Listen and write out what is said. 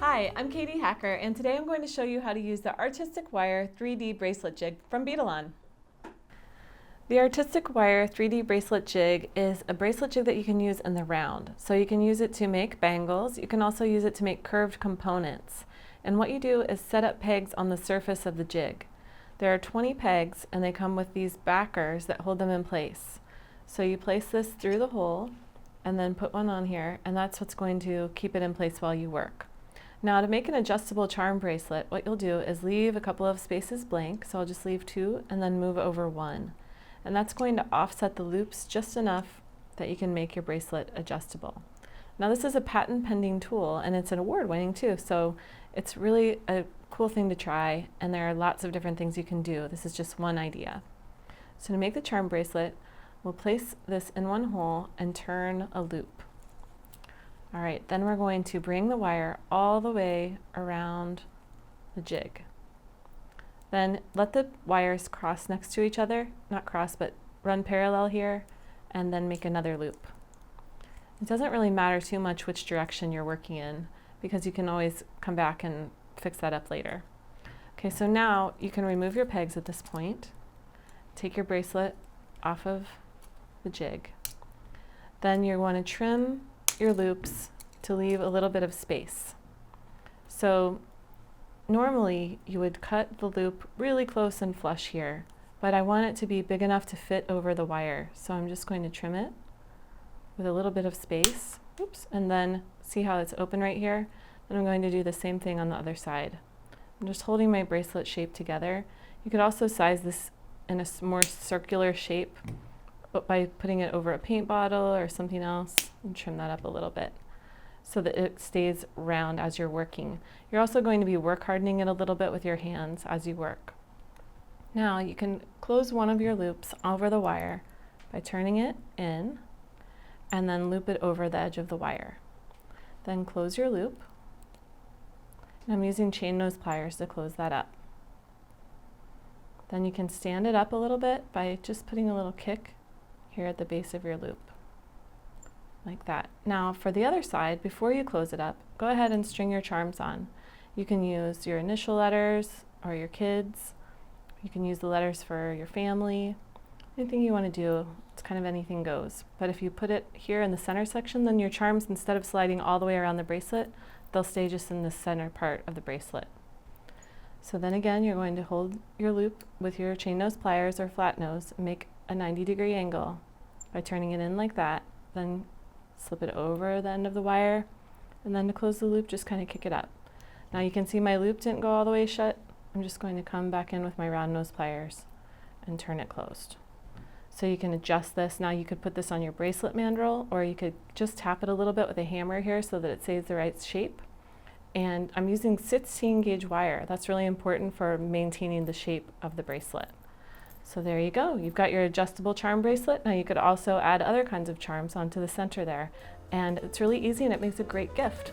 Hi, I'm Katie Hacker, and today I'm going to show you how to use the Artistic Wire 3D Bracelet Jig from Beadalon. The Artistic Wire 3D Bracelet Jig is a bracelet jig that you can use in the round. So you can use it to make bangles. You can also use it to make curved components. And what you do is set up pegs on the surface of the jig. There are 20 pegs, and they come with these backers that hold them in place. So you place this through the hole and then put one on here, and that's what's going to keep it in place while you work. Now, to make an adjustable charm bracelet, what you'll do is leave a couple of spaces blank, so I'll just leave 2 and then move over 1. And that's going to offset the loops just enough that you can make your bracelet adjustable. Now, this is a patent pending tool, and it's an award winning too, so it's really a cool thing to try, and there are lots of different things you can do. This is just one idea. So to make the charm bracelet, we'll place this in one hole and turn a loop. All right, then we're going to bring the wire all the way around the jig. Then let the wires cross next to each other, not cross, but run parallel here, and then make another loop. It doesn't really matter too much which direction you're working in, because you can always come back and fix that up later. Okay, so now you can remove your pegs at this point, take your bracelet off of the jig. Then you're going to trim your loops to leave a little bit of space. So normally you would cut the loop really close and flush here, but I want it to be big enough to fit over the wire. So I'm just going to trim it with a little bit of space. Oops, and then see how it's open right here? And I'm going to do the same thing on the other side. I'm just holding my bracelet shape together. You could also size this in a more circular shape by putting it over a paint bottle or something else, and trim that up a little bit so that it stays round as you're working. You're also going to be work hardening it a little bit with your hands as you work. Now you can close one of your loops over the wire by turning it in and then loop it over the edge of the wire. Then close your loop. And I'm using chain nose pliers to close that up. Then you can stand it up a little bit by just putting a little kick here at the base of your loop, like that. Now for the other side, before you close it up, go ahead and string your charms on. You can use your initial letters or your kids. You can use the letters for your family. Anything you want to do, it's kind of anything goes. But if you put it here in the center section, then your charms, instead of sliding all the way around the bracelet, they'll stay just in the center part of the bracelet. So then again, you're going to hold your loop with your chain nose pliers or flat nose and make a 90-degree angle by turning it in like that, then slip it over the end of the wire, and then to close the loop, just kind of kick it up. Now you can see my loop didn't go all the way shut. I'm just going to come back in with my round nose pliers and turn it closed. So you can adjust this. Now you could put this on your bracelet mandrel, or you could just tap it a little bit with a hammer here so that it stays the right shape. And I'm using 16 gauge wire. That's really important for maintaining the shape of the bracelet. So there you go. You've got your adjustable charm bracelet. Now you could also add other kinds of charms onto the center there. And it's really easy, and it makes a great gift.